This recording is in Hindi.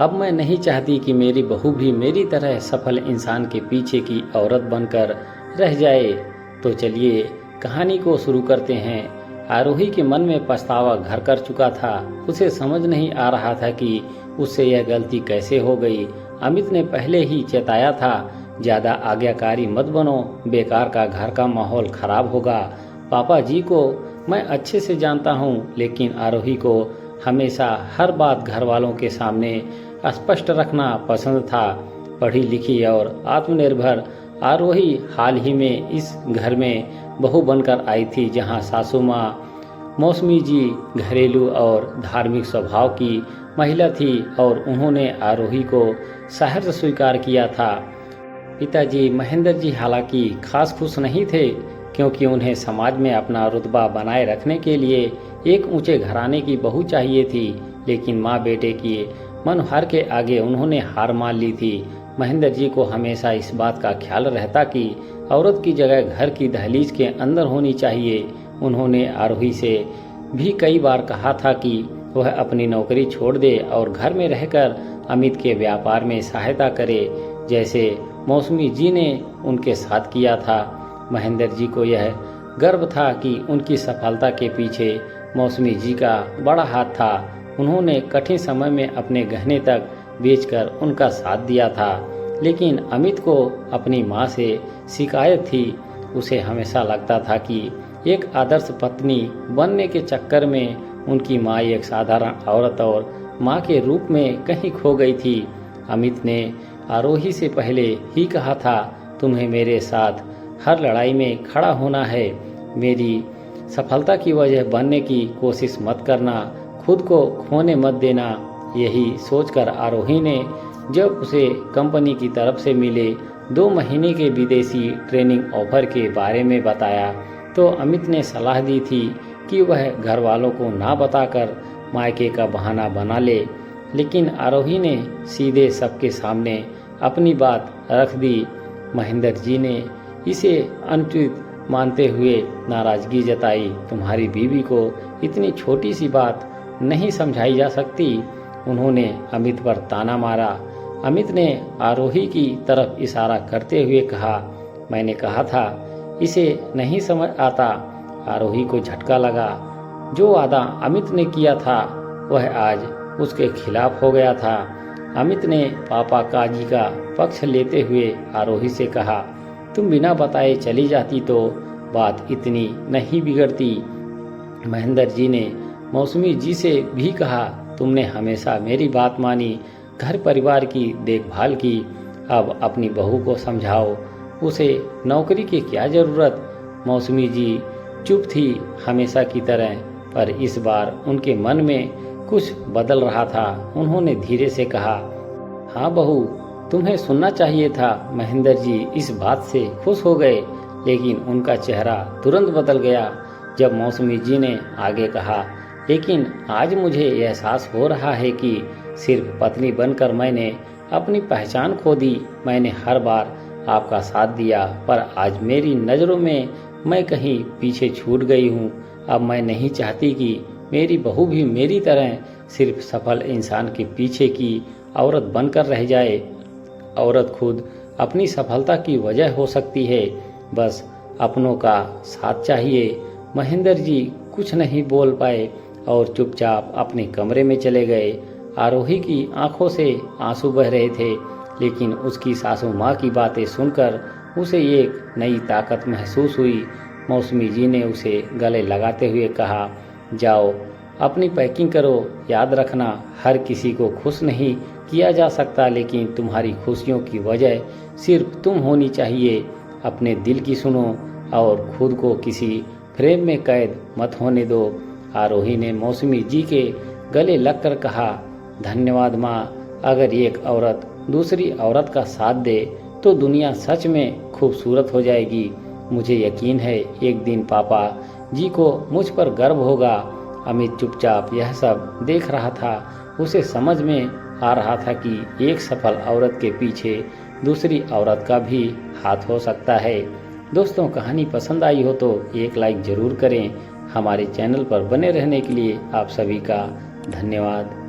अब मैं नहीं चाहती कि मेरी बहू भी मेरी तरह सफल इंसान के पीछे की औरत बनकर रह जाए। तो चलिए कहानी को शुरू करते हैं। आरोही के मन में पछतावा घर कर चुका था। उसे समझ नहीं आ रहा था कि उससे यह गलती कैसे हो गई। अमित ने पहले ही चेताया था, ज्यादा आज्ञाकारी मत बनो, बेकार का घर का माहौल खराब होगा। पापा जी को मैं अच्छे से जानता हूँ, लेकिन आरोही को हमेशा हर बात घर वालों के सामने स्पष्ट रखना पसंद था। पढ़ी लिखी और आत्मनिर्भर आरोही हाल ही में इस घर में बहू बनकर आई थी, जहाँ सासू माँ मौसमी जी घरेलू और धार्मिक स्वभाव की महिला थी और उन्होंने आरोही को सहर्ष स्वीकार किया था। पिताजी महेंद्र जी हालांकि खास खुश नहीं थे, क्योंकि उन्हें समाज में अपना रुतबा बनाए रखने के लिए एक ऊंचे घराने की बहू चाहिए थी, लेकिन माँ बेटे की मनोहर के आगे उन्होंने हार मान ली थी। महेंद्र जी को हमेशा इस बात का ख्याल रहता कि औरत की जगह घर की दहलीज के अंदर होनी चाहिए। उन्होंने आरोही से भी कई बार कहा था कि वह अपनी नौकरी छोड़ दे और घर में रहकर अमित के व्यापार में सहायता करे, जैसे मौसमी जी ने उनके साथ किया था। महेंद्र जी को यह गर्व था कि उनकी सफलता के पीछे मौसमी जी का बड़ा हाथ था। उन्होंने कठिन समय में अपने गहने तक बेचकर उनका साथ दिया था। लेकिन अमित को अपनी माँ से शिकायत थी। उसे हमेशा लगता था कि एक आदर्श पत्नी बनने के चक्कर में उनकी माँ एक साधारण औरत और माँ के रूप में कहीं खो गई थी। अमित ने आरोही से पहले ही कहा था, तुम्हें मेरे साथ हर लड़ाई में खड़ा होना है। मेरी सफलता की वजह बनने की कोशिश मत करना, खुद को खोने मत देना। यही सोचकर आरोही ने जब उसे कंपनी की तरफ से मिले 2 महीने के विदेशी ट्रेनिंग ऑफर के बारे में बताया, तो अमित ने सलाह दी थी कि वह घर वालों को ना बताकर मायके का बहाना बना ले। लेकिन आरोही ने सीधे सबके सामने अपनी बात रख दी। महेंद्र जी ने इसे अनुचित मानते हुए नाराजगी जताई। तुम्हारी बीवी को इतनी छोटी सी बात नहीं समझाई जा सकती। उन्होंने अमित पर ताना मारा। अमित ने आरोही की तरफ इशारा करते हुए कहा, मैंने कहा था इसे नहीं समझ आता। आरोही को झटका लगा। जो वादा अमित ने किया था वह आज उसके खिलाफ हो गया था। अमित ने पापा काजी का पक्ष लेते हुए आरोही से कहा, तुम बिना बताए चली जाती तो बात इतनी नहीं बिगड़ती। महेंद्र जी ने मौसमी जी से भी कहा, तुमने हमेशा मेरी बात मानी, घर परिवार की देखभाल की, अब अपनी बहू को समझाओ, उसे नौकरी की क्या ज़रूरत। मौसमी जी चुप थी हमेशा की तरह, पर इस बार उनके मन में कुछ बदल रहा था। उन्होंने धीरे से कहा, हाँ बहू, तुम्हें सुनना चाहिए था। महेंद्र जी इस बात से खुश हो गए, लेकिन उनका चेहरा तुरंत बदल गया जब मौसमी जी ने आगे कहा, लेकिन आज मुझे एहसास हो रहा है कि सिर्फ पत्नी बनकर मैंने अपनी पहचान खो दी। मैंने हर बार आपका साथ दिया, पर आज मेरी नज़रों में मैं कहीं पीछे छूट गई हूँ। अब मैं नहीं चाहती कि मेरी बहू भी मेरी तरह सिर्फ सफल इंसान के पीछे की औरत बनकर रह जाए। औरत खुद अपनी सफलता की वजह हो सकती है, बस अपनों का साथ चाहिए। महेंद्र जी कुछ नहीं बोल पाए और चुपचाप अपने कमरे में चले गए। आरोही की आंखों से आंसू बह रहे थे, लेकिन उसकी सासू माँ की बातें सुनकर उसे एक नई ताकत महसूस हुई। मौसमी जी ने उसे गले लगाते हुए कहा, जाओ अपनी पैकिंग करो। याद रखना, हर किसी को खुश नहीं किया जा सकता, लेकिन तुम्हारी खुशियों की वजह सिर्फ तुम होनी चाहिए। अपने दिल की सुनो और खुद को किसी फ्रेम में कैद मत होने दो। आरोही ने मौसमी जी के गले लगकर कहा, धन्यवाद माँ। अगर एक औरत दूसरी औरत का साथ दे तो दुनिया सच में खूबसूरत हो जाएगी। मुझे यकीन है एक दिन पापा जी को मुझ पर गर्व होगा। अमित चुपचाप यह सब देख रहा था। उसे समझ में आ रहा था कि एक सफल औरत के पीछे दूसरी औरत का भी हाथ हो सकता है। दोस्तों, कहानी पसंद आई हो तो एक लाइक ज़रूर करें। हमारे चैनल पर बने रहने के लिए आप सभी का धन्यवाद।